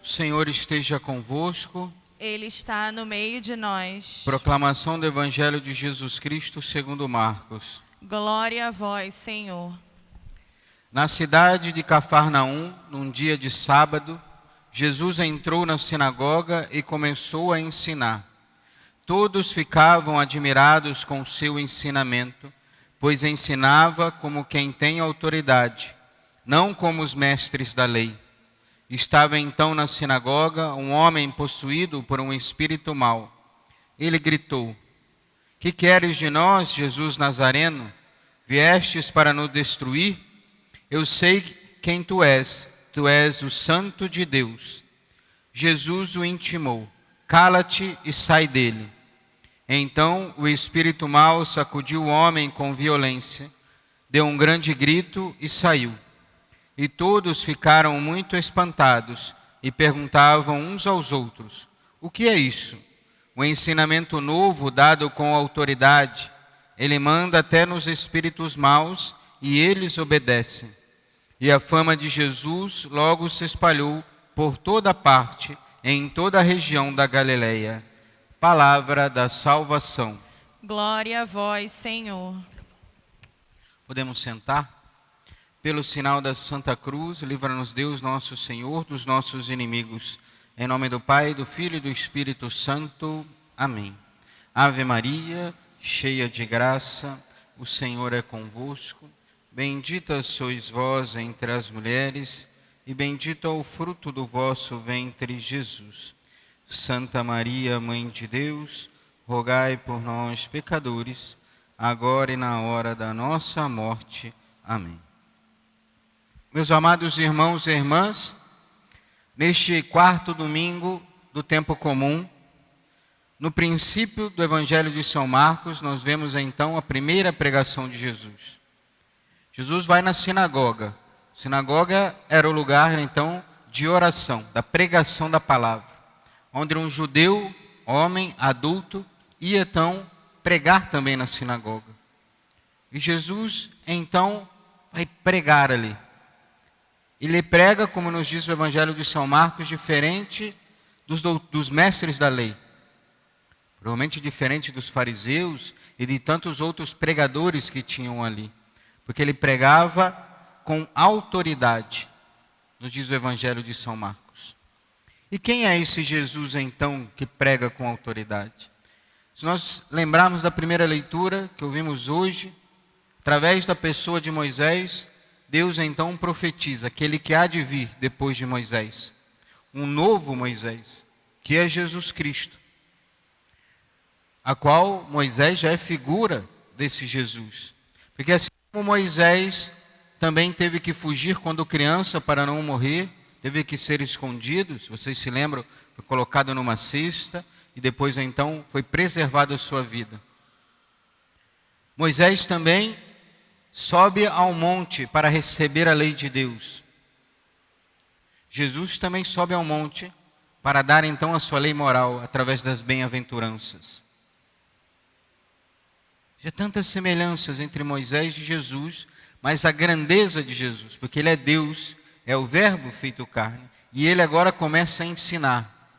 O Senhor esteja convosco. Ele está no meio de nós. Proclamação do Evangelho de Jesus Cristo segundo Marcos. Glória a vós, Senhor. Na cidade de Cafarnaum, num dia de sábado, Jesus entrou na sinagoga e começou a ensinar. Todos ficavam admirados com o seu ensinamento, pois ensinava como quem tem autoridade, não como os mestres da lei. Estava então na sinagoga um homem possuído por um espírito mau. Ele gritou: Que queres de nós, Jesus Nazareno? Viestes para nos destruir? Eu sei quem tu és o Santo de Deus. Jesus o intimou: Cala-te e sai dele. Então o espírito mau sacudiu o homem com violência, deu um grande grito e saiu. E todos ficaram muito espantados e perguntavam uns aos outros: O que é isso? O ensinamento novo dado com autoridade. Ele manda até nos espíritos maus e eles obedecem. E a fama de Jesus logo se espalhou por toda parte, em toda a região da Galileia. Palavra da salvação. Glória a vós, Senhor. Podemos sentar? Pelo sinal da Santa Cruz, livra-nos Deus nosso Senhor dos nossos inimigos. Em nome do Pai, do Filho e do Espírito Santo. Amém. Ave Maria, cheia de graça, o Senhor é convosco. Bendita sois vós entre as mulheres, e bendito é o fruto do vosso ventre, Jesus. Santa Maria, Mãe de Deus, rogai por nós, pecadores, agora e na hora da nossa morte. Amém. Meus amados irmãos e irmãs, neste quarto domingo do tempo comum, no princípio do Evangelho de São Marcos, nós vemos então a primeira pregação de Jesus. Jesus vai na sinagoga. A sinagoga era o lugar então de oração, da pregação da palavra, onde um judeu, homem, adulto, ia então pregar também na sinagoga. E Jesus então vai pregar ali. Ele prega, como nos diz o Evangelho de São Marcos, diferente dos mestres da lei. Provavelmente diferente dos fariseus e de tantos outros pregadores que tinham ali. Porque ele pregava com autoridade, nos diz o Evangelho de São Marcos. E quem é esse Jesus, então, que prega com autoridade? Se nós lembrarmos da primeira leitura que ouvimos hoje, através da pessoa de Moisés, Deus então profetiza aquele que há de vir depois de Moisés, um novo Moisés, que é Jesus Cristo, a qual Moisés já é figura desse Jesus. Porque assim como Moisés também teve que fugir quando criança para não morrer, teve que ser escondido, se vocês se lembram, foi colocado numa cesta e depois então foi preservada a sua vida. Moisés também sobe ao monte para receber a lei de Deus. Jesus também sobe ao monte para dar então a sua lei moral através das bem-aventuranças. Há tantas semelhanças entre Moisés e Jesus, mas a grandeza de Jesus, porque ele é Deus, é o Verbo feito carne, e ele agora começa a ensinar.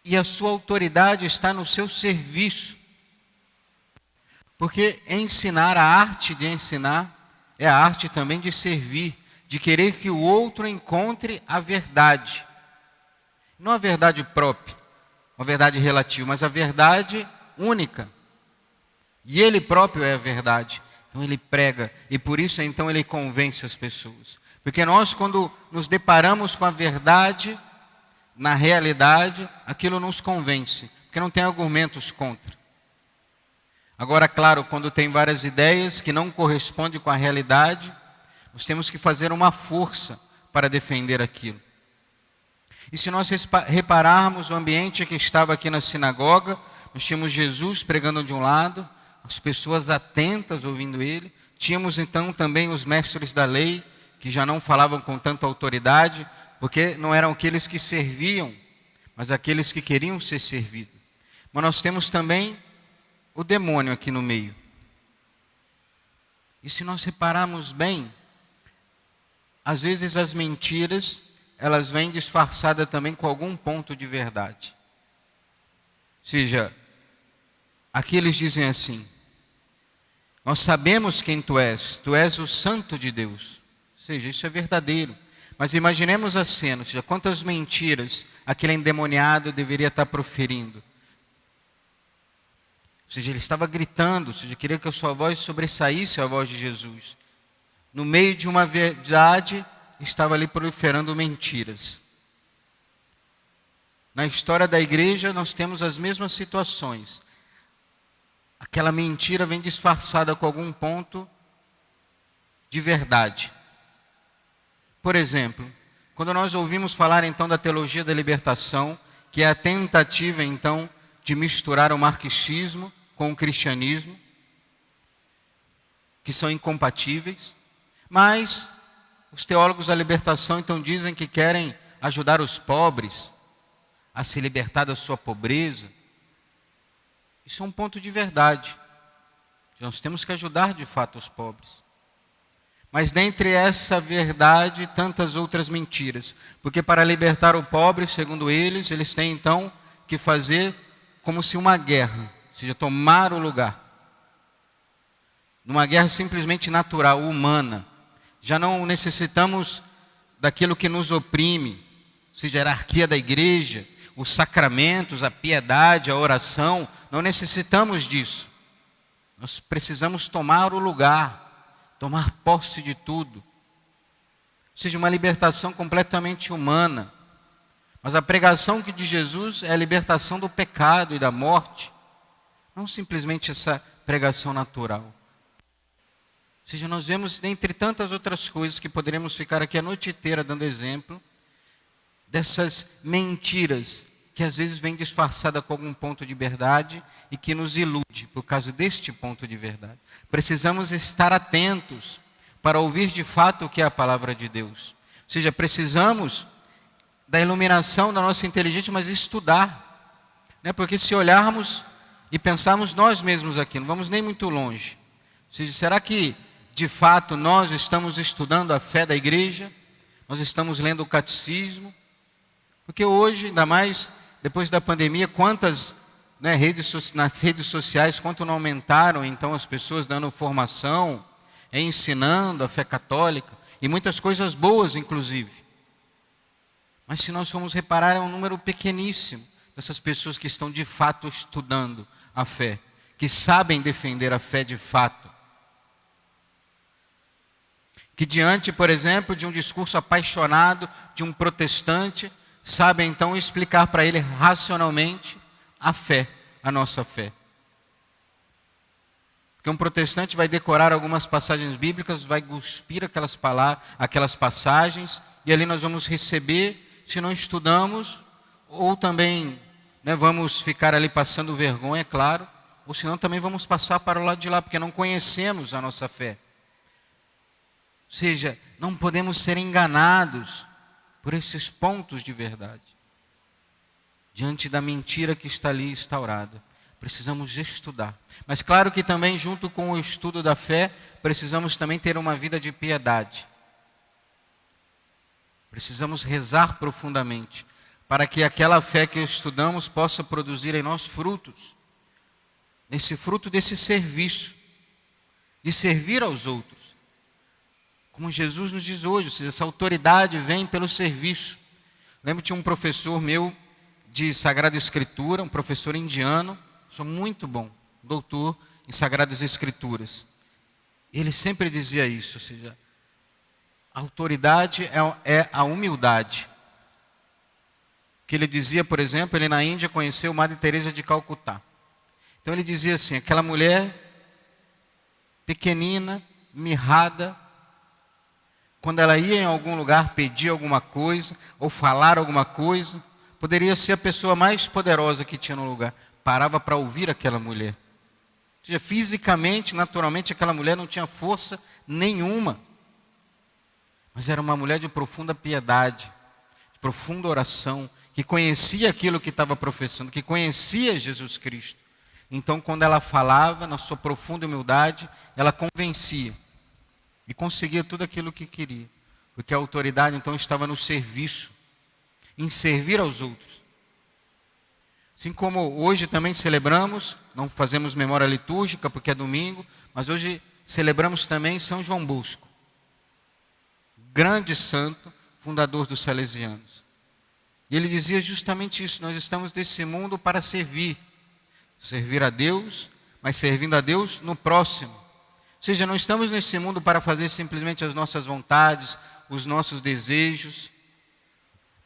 E a sua autoridade está no seu serviço. Porque ensinar, a arte de ensinar, é a arte também de servir, de querer que o outro encontre a verdade. Não a verdade própria, uma verdade relativa, mas a verdade única. E ele próprio é a verdade. Então ele prega, e por isso então ele convence as pessoas. Porque nós, quando nos deparamos com a verdade, na realidade, aquilo nos convence, porque não tem argumentos contra. Agora, claro, quando tem várias ideias que não correspondem com a realidade, nós temos que fazer uma força para defender aquilo. E se nós repararmos o ambiente que estava aqui na sinagoga, nós tínhamos Jesus pregando de um lado, as pessoas atentas ouvindo ele, tínhamos então também os mestres da lei, que já não falavam com tanta autoridade, porque não eram aqueles que serviam, mas aqueles que queriam ser servidos. Mas nós temos também o demônio aqui no meio. E se nós repararmos bem, às vezes as mentiras elas vêm disfarçadas também com algum ponto de verdade. Ou seja, aqui eles dizem assim: nós sabemos quem tu és o Santo de Deus. Ou seja, isso é verdadeiro. Mas imaginemos a cena, ou seja, quantas mentiras aquele endemoniado deveria estar proferindo. Ou seja, ele estava gritando, ou seja, queria que a sua voz sobressaísse a voz de Jesus. No meio de uma verdade, estava ali proliferando mentiras. Na história da igreja, nós temos as mesmas situações. Aquela mentira vem disfarçada com algum ponto de verdade. Por exemplo, quando nós ouvimos falar então da teologia da libertação, que é a tentativa então de misturar o marxismo com o cristianismo, que são incompatíveis, mas os teólogos da libertação então dizem que querem ajudar os pobres a se libertar da sua pobreza. Isso é um ponto de verdade. Nós temos que ajudar de fato os pobres. Mas dentre essa verdade, tantas outras mentiras. Porque para libertar o pobre, segundo eles têm então que fazer como se uma guerra, ou seja, tomar o lugar. Numa guerra simplesmente natural, humana. Já não necessitamos daquilo que nos oprime, ou seja, a hierarquia da igreja, os sacramentos, a piedade, a oração. Não necessitamos disso. Nós precisamos tomar o lugar, tomar posse de tudo. Ou seja, uma libertação completamente humana. Mas a pregação de Jesus é a libertação do pecado e da morte. Não simplesmente essa pregação natural. Ou seja, nós vemos, dentre tantas outras coisas, que poderíamos ficar aqui a noite inteira dando exemplo, dessas mentiras que às vezes vem disfarçada com algum ponto de verdade e que nos ilude por causa deste ponto de verdade. Precisamos estar atentos para ouvir de fato o que é a palavra de Deus. Ou seja, precisamos da iluminação da nossa inteligência, mas estudar. Né? Porque se olharmos e pensarmos nós mesmos aqui, não vamos nem muito longe. Ou seja, será que de fato nós estamos estudando a fé da igreja? Nós estamos lendo o catecismo? Porque hoje, ainda mais depois da pandemia, quantas nas redes sociais, quanto não aumentaram então as pessoas dando formação, ensinando a fé católica, e muitas coisas boas inclusive. Mas se nós formos reparar, é um número pequeníssimo dessas pessoas que estão de fato estudando a fé, que sabem defender a fé de fato. Que diante, por exemplo, de um discurso apaixonado de um protestante, sabe então explicar para ele racionalmente a fé, a nossa fé. Porque um protestante vai decorar algumas passagens bíblicas, vai cuspir aquelas passagens, e ali nós vamos receber, se não estudamos, ou também vamos ficar ali passando vergonha, claro, ou senão também vamos passar para o lado de lá, porque não conhecemos a nossa fé. Ou seja, não podemos ser enganados por esses pontos de verdade. Diante da mentira que está ali instaurada. Precisamos estudar. Mas claro que também junto com o estudo da fé, precisamos também ter uma vida de piedade. Precisamos rezar profundamente, para que aquela fé que estudamos possa produzir em nós frutos. Esse fruto desse serviço, de servir aos outros. Como Jesus nos diz hoje, ou seja, essa autoridade vem pelo serviço. Lembro de um professor meu de Sagrada Escritura, um professor indiano, sou muito bom, doutor em Sagradas Escrituras. Ele sempre dizia isso, ou seja, a autoridade é a humildade. Que ele dizia, por exemplo, ele na Índia conheceu Madre Teresa de Calcutá. Então ele dizia assim, aquela mulher pequenina, mirrada, quando ela ia em algum lugar pedir alguma coisa, ou falar alguma coisa, poderia ser a pessoa mais poderosa que tinha no lugar. Parava para ouvir aquela mulher. Ou seja, fisicamente, naturalmente, aquela mulher não tinha força nenhuma. Mas era uma mulher de profunda piedade, de profunda oração, que conhecia aquilo que estava professando, que conhecia Jesus Cristo. Então, quando ela falava, na sua profunda humildade, ela convencia. E conseguia tudo aquilo que queria. porque a autoridade então estava no serviço, em servir aos outros. Assim como hoje também celebramos, não fazemos memória litúrgica porque é domingo, mas hoje celebramos também São João Bosco, grande santo, fundador dos salesianos. E ele dizia justamente isso: nós estamos nesse mundo para servir a Deus, mas servindo a Deus no próximo. Ou seja, não estamos nesse mundo para fazer simplesmente as nossas vontades, os nossos desejos,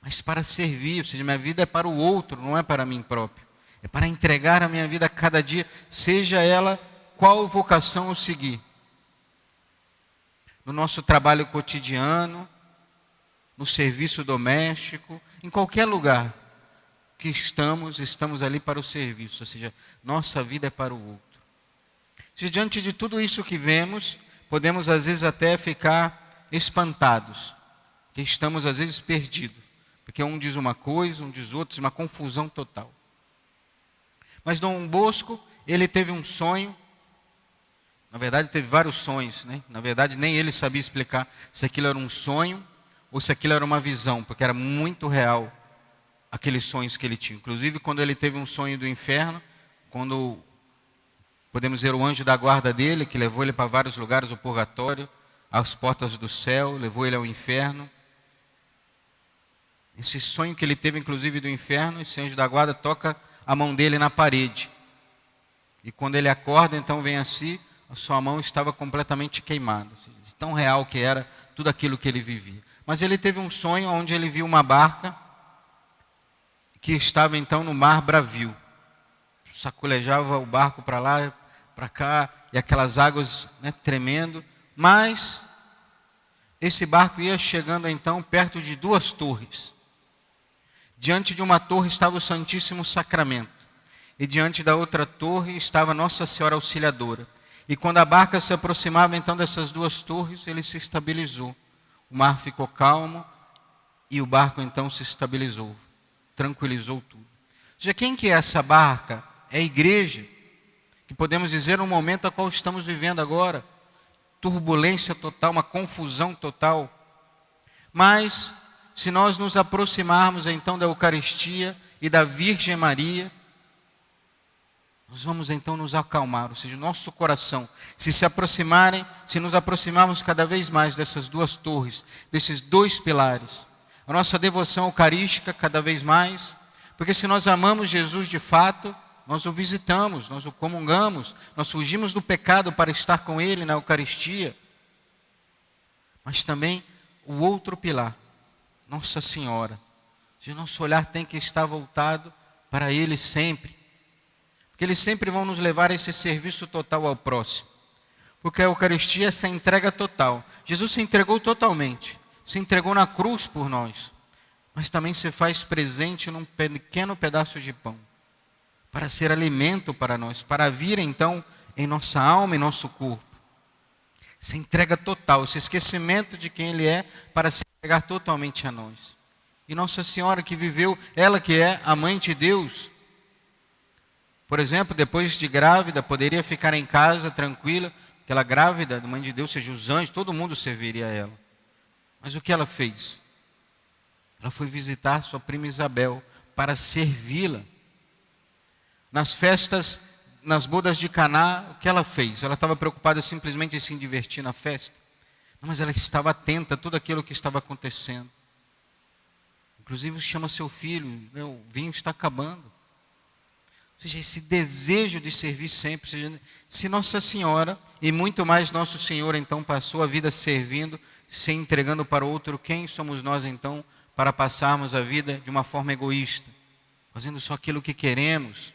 mas para servir. Ou seja, minha vida é para o outro, não é para mim próprio. É para entregar a minha vida a cada dia, seja ela qual vocação eu seguir. No nosso trabalho cotidiano, no serviço doméstico, em qualquer lugar que estamos ali para o serviço. Ou seja, nossa vida é para o outro. Se diante de tudo isso que vemos, podemos às vezes até ficar espantados, que estamos às vezes perdidos, porque um diz uma coisa, um diz outra, uma confusão total. Mas Dom Bosco, ele teve um sonho, na verdade teve vários sonhos, né? Na verdade nem ele sabia explicar se aquilo era um sonho ou se aquilo era uma visão, porque era muito real aqueles sonhos que ele tinha. Inclusive quando ele teve um sonho do inferno, quando podemos ver o anjo da guarda dele, que levou ele para vários lugares, o purgatório, às portas do céu, levou ele ao inferno. Esse sonho que ele teve, inclusive, do inferno, esse anjo da guarda toca a mão dele na parede. E quando ele acorda, então vem assim, a sua mão estava completamente queimada. Tão real que era tudo aquilo que ele vivia. Mas ele teve um sonho onde ele viu uma barca que estava então no mar bravio. Sacolejava o barco para lá, para cá, e aquelas águas, né, tremendo. Mas esse barco ia chegando então perto de duas torres. Diante de uma torre estava o Santíssimo Sacramento. E diante da outra torre estava Nossa Senhora Auxiliadora. E quando a barca se aproximava então dessas duas torres, ele se estabilizou. O mar ficou calmo e o barco então se estabilizou, tranquilizou tudo. Já quem que é essa barca? É a igreja, que podemos dizer no momento a qual estamos vivendo agora. Turbulência total, uma confusão total. Mas, se nós nos aproximarmos então da Eucaristia e da Virgem Maria, nós vamos então nos acalmar, ou seja, o nosso coração, se nos aproximarmos cada vez mais dessas duas torres, desses dois pilares, a nossa devoção eucarística cada vez mais, porque se nós amamos Jesus de fato, nós o visitamos, nós o comungamos, nós fugimos do pecado para estar com Ele na Eucaristia. Mas também o outro pilar, Nossa Senhora. O nosso olhar tem que estar voltado para Ele sempre. Porque eles sempre vão nos levar a esse serviço total ao próximo. Porque a Eucaristia é essa entrega total. Jesus se entregou totalmente. Se entregou na cruz por nós. Mas também se faz presente num pequeno pedaço de pão. Para ser alimento para nós, para vir então em nossa alma e nosso corpo. Essa entrega total, esse esquecimento de quem Ele é, para se entregar totalmente a nós. E Nossa Senhora que viveu, ela que é a Mãe de Deus, por exemplo, depois de grávida, poderia ficar em casa tranquila, aquela grávida, a Mãe de Deus, seja os anjos, todo mundo serviria a ela. Mas o que ela fez? Ela foi visitar sua prima Isabel para servi-la. Nas festas, nas bodas de Caná, o que ela fez? Ela estava preocupada simplesmente em se divertir na festa? Não, mas ela estava atenta a tudo aquilo que estava acontecendo. Inclusive chama seu filho, né, o vinho está acabando. Ou seja, esse desejo de servir sempre. Ou seja, se Nossa Senhora, e muito mais Nosso Senhor, então passou a vida servindo, se entregando para o outro, quem somos nós então para passarmos a vida de uma forma egoísta? Fazendo só aquilo que queremos.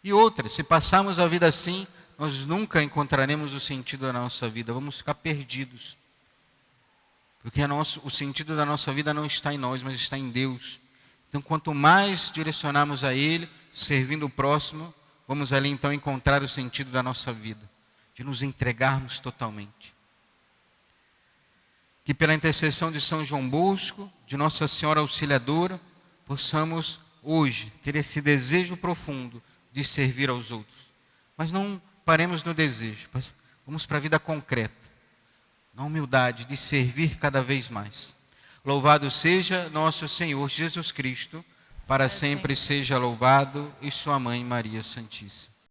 E outra, se passarmos a vida assim, nós nunca encontraremos o sentido da nossa vida, vamos ficar perdidos. Porque o sentido da nossa vida não está em nós, mas está em Deus. Então, quanto mais direcionarmos a Ele, servindo o próximo, vamos ali então encontrar o sentido da nossa vida, de nos entregarmos totalmente. Que pela intercessão de São João Bosco, de Nossa Senhora Auxiliadora, possamos hoje ter esse desejo profundo de servir aos outros. Mas não paremos no desejo, vamos para a vida concreta. na humildade de servir cada vez mais. Louvado seja nosso Senhor Jesus Cristo, para sempre seja louvado, e sua mãe Maria Santíssima.